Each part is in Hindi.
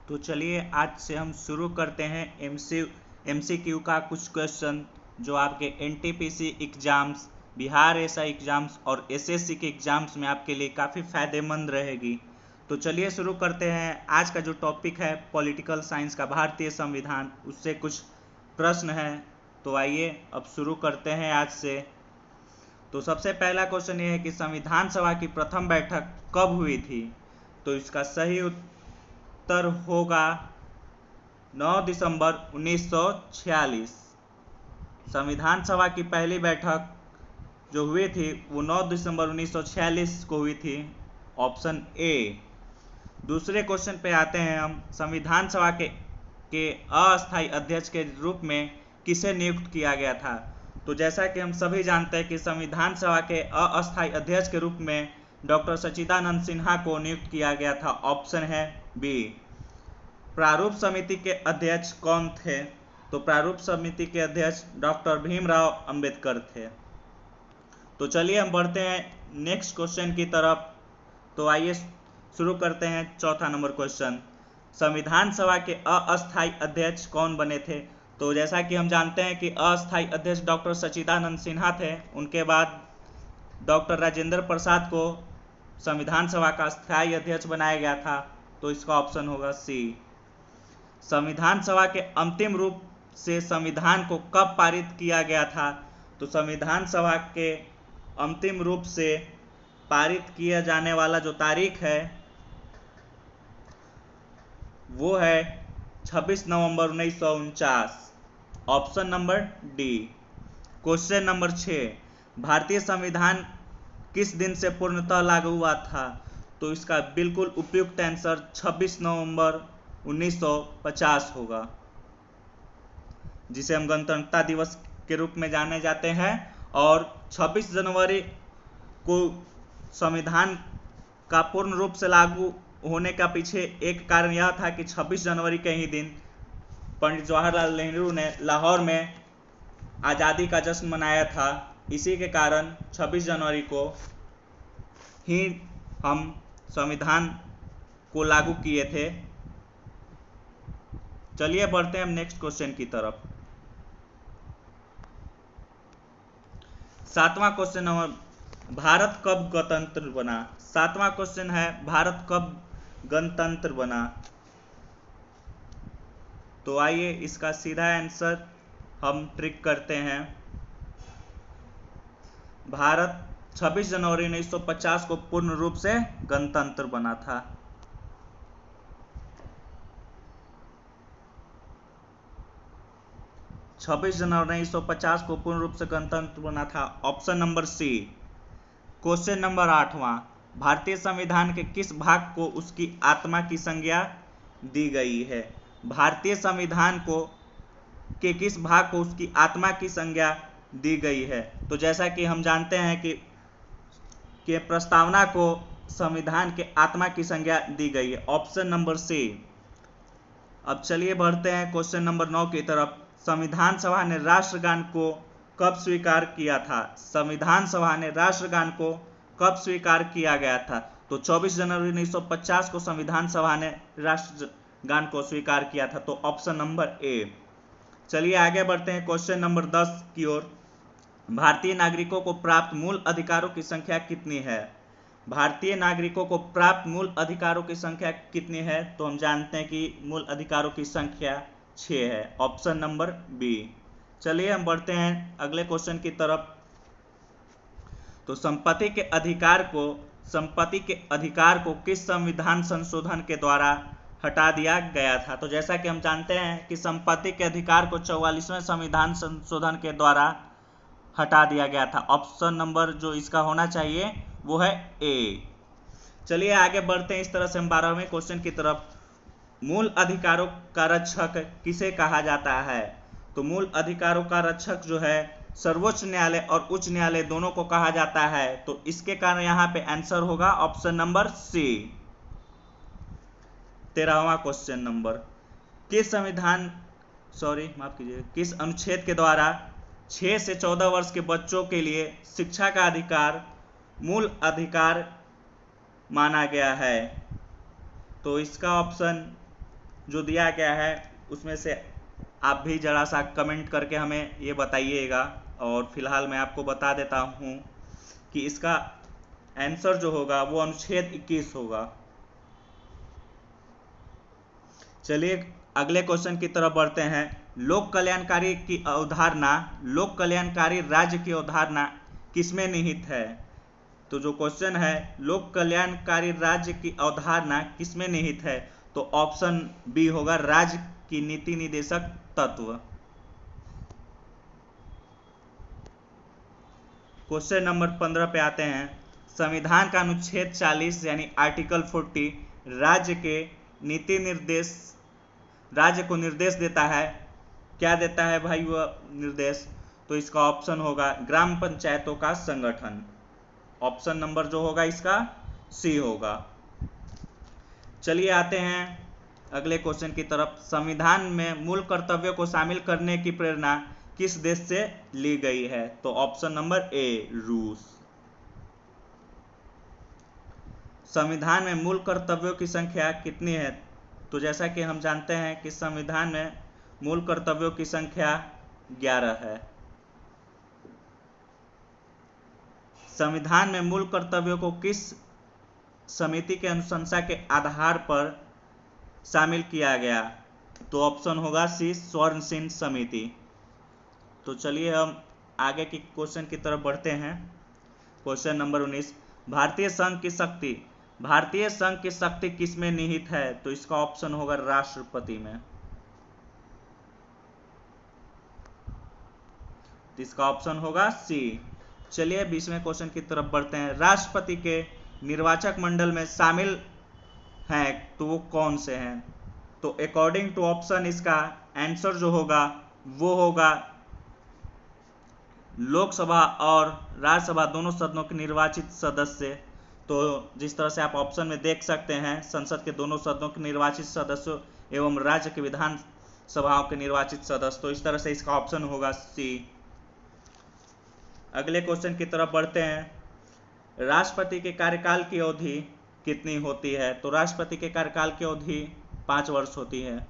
तो चलिए आज से हम शुरू करते हैं एमसीक्यू का कुछ क्वेश्चन जो आपके NTPC exams, Bihar SI exams और एसएससी के एग्ज़ाम्स में आपके लिए काफ़ी फ़ायदेमंद रहेगी। तो चलिए शुरू करते हैं। आज का जो टॉपिक है पॉलिटिकल साइंस का भारतीय संविधान, उससे कुछ प्रश्न हैं। तो आइए अब शुरू करते हैं आज से। तो सबसे पहला क्वेश्चन ये है कि संविधान सभा की प्रथम बैठक कब हुई थी? तो इसका सही उत्तर होगा 9 दिसंबर 1946। संविधान सभा की पहली बैठक जो हुई थी वो 9 दिसंबर 1946 को हुई थी, ऑप्शन ए। दूसरे क्वेश्चन पे आते हैं हम। संविधान सभा के अस्थायी अध्यक्ष के रूप में किसे नियुक्त किया गया था? तो जैसा कि हम सभी जानते हैं कि संविधान सभा के अस्थायी अध्यक्ष के रूप में डॉक्टर सच्चिदानंद सिन्हा को नियुक्त किया गया था, ऑप्शन है बी। प्रारूप समिति के अध्यक्ष कौन थे? तो प्रारूप समिति के अध्यक्ष डॉक्टर भीमराव अंबेडकर थे। तो चलिए हम बढ़ते हैं नेक्स्ट क्वेश्चन की तरफ। तो आइए शुरू करते हैं चौथा नंबर क्वेश्चन। संविधान सभा के अस्थायी अध्यक्ष कौन बने थे? तो जैसा कि हम जानते हैं कि अस्थायी अध्यक्ष डॉक्टर सच्चिदानंद सिन्हा थे। उनके बाद डॉक्टर राजेंद्र प्रसाद को संविधान सभा का स्थायी अध्यक्ष बनाया गया था। तो इसका ऑप्शन होगा सी। संविधान सभा के अंतिम रूप से संविधान को कब पारित किया गया था? तो संविधान सभा के अंतिम रूप से पारित किया जाने वाला जो तारीख है वो है 26 नवंबर 1949, option number D. Question number 6, भारतीय संविधान किस दिन से पूर्णतः लागू हुआ था? तो इसका बिल्कुल उपयुक्त आंसर 26 नवंबर 1950 होगा, जिसे हम गणतंत्रता दिवस के रूप में जाने जाते हैं। और 26 जनवरी को संविधान का पूर्ण रूप से लागू होने का पीछे एक कारण यह था कि 26 जनवरी के ही दिन पंडित जवाहरलाल नेहरू ने लाहौर में आज़ादी का जश्न मनाया था। इसी के कारण 26 जनवरी को ही हम संविधान को लागू किए थे। चलिए बढ़ते हैं हम नेक्स्ट क्वेश्चन की तरफ। 7वां क्वेश्चन नंबर, भारत कब गणतंत्र बना? 7वां क्वेश्चन है भारत कब गणतंत्र बना? तो आइए इसका सीधा आंसर हम ट्रिक करते हैं। भारत 26 जनवरी 1950 को पूर्ण रूप से गणतंत्र बना था। छब्बीस जनवरी 1950 को पूर्ण रूप से गणतंत्र बना था, option number C. Question number 8वां, भारतीय संविधान के किस भाग को उसकी आत्मा की संज्ञा दी गई है? भारतीय संविधान के किस भाग को उसकी आत्मा की संज्ञा दी गई है? तो जैसा कि हम जानते हैं कि प्रस्तावना को संविधान के आत्मा की संज्ञा दी गई है, ऑप्शन नंबर सी। अब चलिए बढ़ते हैं क्वेश्चन नंबर 9 की तरफ। संविधान सभा ने राष्ट्रगान को कब स्वीकार किया था? संविधान सभा ने राष्ट्रगान को कब स्वीकार किया गया था? तो 24 जनवरी 1950 को संविधान सभा ने राष्ट्रगान को स्वीकार किया था, तो ऑप्शन नंबर ए। चलिए आगे बढ़ते हैं क्वेश्चन नंबर 10 की ओर। भारतीय नागरिकों को प्राप्त मूल अधिकारों की संख्या कितनी है? भारतीय नागरिकों को प्राप्त मूल अधिकारों की संख्या कितनी है? तो हम जानते हैं कि मूल अधिकारों की संख्या 6 है, ऑप्शन नंबर बी। चलिए हम बढ़ते हैं अगले क्वेश्चन की तरफ। तो संपत्ति के अधिकार को किस संविधान संशोधन के द्वारा हटा दिया गया था? तो जैसा कि हम जानते हैं कि संपत्ति के अधिकार को 44वें संविधान संशोधन के द्वारा हटा दिया गया था। ऑप्शन नंबर जो इसका होना चाहिए वो है ए। चलिए आगे बढ़ते हैं। इस तरह से हम 12वें क्वेश्चन की तरफ। मूल अधिकारों का रक्षक किसे कहा जाता है? तो मूल अधिकारों का रक्षक जो है सर्वोच्च न्यायालय और उच्च न्यायालय दोनों को कहा जाता है। तो इसके कारण यहाँ पे आंसर होगा ऑप्शन नंबर सी। 13वां क्वेश्चन नंबर, किस अनुच्छेद के द्वारा 6 से 14 वर्ष के बच्चों के लिए शिक्षा का अधिकार मूल अधिकार माना गया है? तो इसका ऑप्शन जो दिया गया है उसमें से आप भी जरा सा कमेंट करके हमें ये बताइएगा। और फिलहाल मैं आपको बता देता हूँ कि इसका आंसर जो होगा वो अनुच्छेद 21 होगा। चलिए अगले क्वेश्चन की तरफ बढ़ते हैं। लोक कल्याणकारी की अवधारणा, लोक कल्याणकारी राज्य की अवधारणा किसमें निहित है? तो जो क्वेश्चन है लोक कल्याणकारी राज्य की अवधारणा किसमें निहित है, तो ऑप्शन बी होगा, राज्य की नीति निर्देशक तत्व। क्वेश्चन नंबर 15 पे आते हैं। संविधान का अनुच्छेद 40 यानी आर्टिकल 40 राज्य को निर्देश देता है। क्या देता है भाई वह निर्देश? तो इसका ऑप्शन होगा ग्राम पंचायतों का संगठन। ऑप्शन नंबर जो होगा इसका सी होगा। चलिए आते हैं अगले क्वेश्चन की तरफ। संविधान में मूल कर्तव्यों को शामिल करने की प्रेरणा किस देश से ली गई है? तो ऑप्शन नंबर ए, रूस। संविधान में मूल कर्तव्यों की संख्या कितनी है? तो जैसा कि हम जानते हैं कि संविधान में मूल कर्तव्यों की संख्या 11 है। संविधान में मूल कर्तव्यों को किस समिति के अनुशंसा के आधार पर शामिल किया गया? तो ऑप्शन होगा सी, स्वर्ण समिति। तो चलिए हम आगे की क्वेश्चन की तरफ बढ़ते हैं। Question number 19। भारतीय संघ की शक्ति किसमें निहित है? तो इसका ऑप्शन होगा राष्ट्रपति में। इसका ऑप्शन होगा सी। चलिए 20वें क्वेश्चन की तरफ बढ़ते हैं। राष्ट्रपति के निर्वाचक मंडल में शामिल हैं तो वो कौन से हैं? तो अकॉर्डिंग टू ऑप्शन इसका आंसर जो होगा वो होगा लोकसभा और राज्यसभा दोनों सदनों के निर्वाचित सदस्य। तो जिस तरह से आप ऑप्शन में देख सकते हैं, संसद के दोनों सदनों के निर्वाचित सदस्यों एवं राज्य के विधान सभाओं के निर्वाचित सदस्य। तो इस तरह से इसका ऑप्शन होगा सी। अगले क्वेश्चन की तरफ बढ़ते हैं। राष्ट्रपति के कार्यकाल की अवधि कितनी होती है? तो राष्ट्रपति के कार्यकाल की अवधि 5 वर्ष होती है।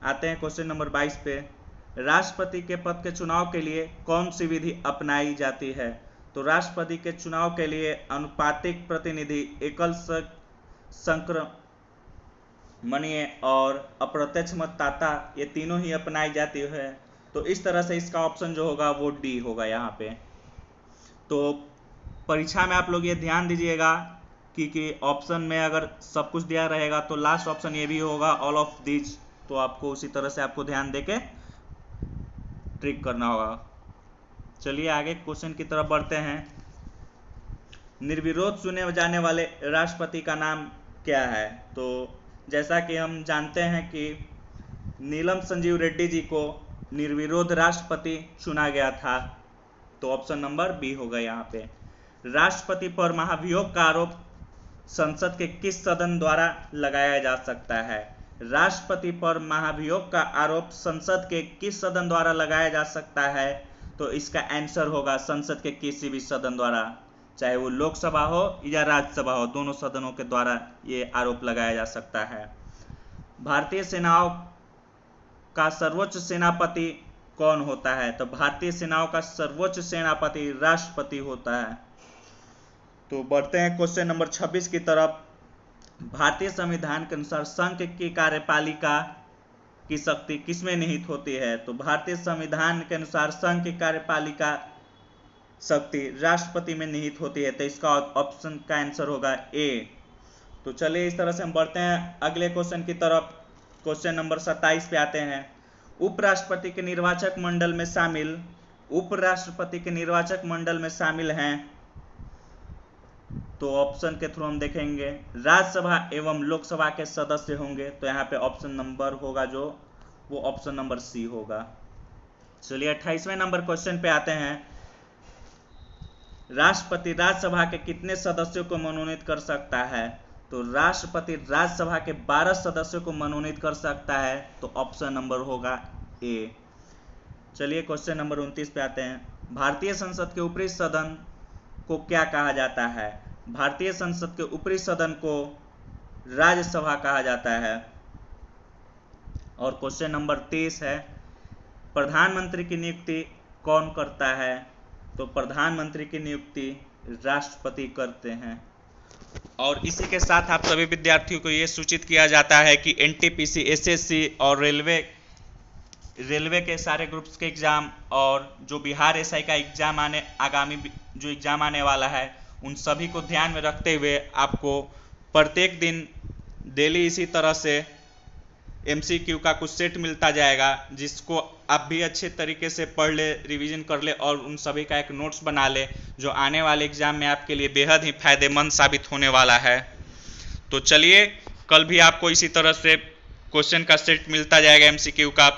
आते हैं क्वेश्चन नंबर 22 पे। राष्ट्रपति के पद के चुनाव के लिए कौन सी विधि अपनाई जाती है? तो राष्ट्रपति के चुनाव के लिए अनुपातिक प्रतिनिधि, एकल संक्रमणीय और अप्रत्यक्ष मतदाता, ये तीनों ही अपनाई जाती है। तो इस तरह से इसका ऑप्शन जो होगा वो डी होगा यहाँ पे। तो परीक्षा में आप लोग ये ध्यान दीजिएगा कि ऑप्शन में अगर सब कुछ दिया रहेगा तो लास्ट ऑप्शन ये भी होगा, ऑल ऑफ दीज। तो आपको उसी तरह से आपको ध्यान देके ट्रिक करना होगा। चलिए आगे क्वेश्चन की तरफ बढ़ते हैं। निर्विरोध चुने जाने वाले राष्ट्रपति का नाम क्या है? तो जैसा कि हम जानते हैं कि नीलम संजीव रेड्डी जी को निर्विरोध राष्ट्रपति चुना गया था। तो ऑप्शन नंबर बी होगा यहाँ पे। राष्ट्रपति पर महाभियोग का आरोप संसद के किस सदन द्वारा लगाया जा सकता है? राष्ट्रपति पर महाभियोग का आरोप संसद के किस सदन द्वारा लगाया जा सकता है? तो इसका आंसर होगा संसद के किसी भी सदन द्वारा, चाहे वो लोकसभा हो या राज्यसभा हो, दोनों सदनों के द्वारा ये आरोप लगाया जा सकता है। भारतीय सेनाओं का सर्वोच्च सेनापति कौन होता है? तो भारतीय सेनाओं का सर्वोच्च सेनापति राष्ट्रपति होता है। तो बढ़ते हैं क्वेश्चन नंबर 26 की तरफ। भारतीय संविधान के अनुसार संघ की कार्यपालिका की शक्ति किसमें निहित होती है? तो भारतीय संविधान के अनुसार संघ की कार्यपालिका शक्ति राष्ट्रपति में निहित होती है। तो इसका ऑप्शन का आंसर होगा ए। तो चलिए इस तरह से हम बढ़ते हैं अगले क्वेश्चन की तरफ। क्वेश्चन नंबर 27 पे आते हैं। उपराष्ट्रपति के निर्वाचक मंडल में शामिल हैं तो ऑप्शन के थ्रू हम देखेंगे राज्यसभा एवं लोकसभा के सदस्य होंगे। तो यहाँ पे ऑप्शन नंबर होगा जो वो ऑप्शन नंबर सी होगा। चलिए 28वें नंबर क्वेश्चन पे आते हैं। राष्ट्रपति राज्यसभा के कितने सदस्यों को मनोनीत कर सकता है? तो राष्ट्रपति राज्यसभा के 12 सदस्यों को मनोनीत कर सकता है। तो ऑप्शन नंबर होगा ए। चलिए क्वेश्चन नंबर 29 पे आते हैं। भारतीय संसद के ऊपरी सदन को क्या कहा जाता है? भारतीय संसद के ऊपरी सदन को राज्यसभा कहा जाता है। और क्वेश्चन नंबर 30 है, प्रधानमंत्री की नियुक्ति कौन करता है? तो प्रधानमंत्री की नियुक्ति राष्ट्रपति करते हैं। और इसी के साथ आप सभी विद्यार्थियों को ये सूचित किया जाता है कि एनटीपीसी, एसएससी और रेलवे के सारे ग्रुप्स के एग्ज़ाम और जो बिहार एसआई का एग्ज़ाम आगामी जो एग्ज़ाम आने वाला है, उन सभी को ध्यान में रखते हुए आपको प्रत्येक दिन डेली इसी तरह से एमसीक्यू का कुछ सेट मिलता जाएगा, जिसको आप भी अच्छे तरीके से पढ़ ले, रिवीजन कर ले और उन सभी का एक नोट्स बना ले, जो आने वाले एग्ज़ाम में आपके लिए बेहद ही फायदेमंद साबित होने वाला है। तो चलिए, कल भी आपको इसी तरह से क्वेश्चन का सेट मिलता जाएगा एमसीक्यू का।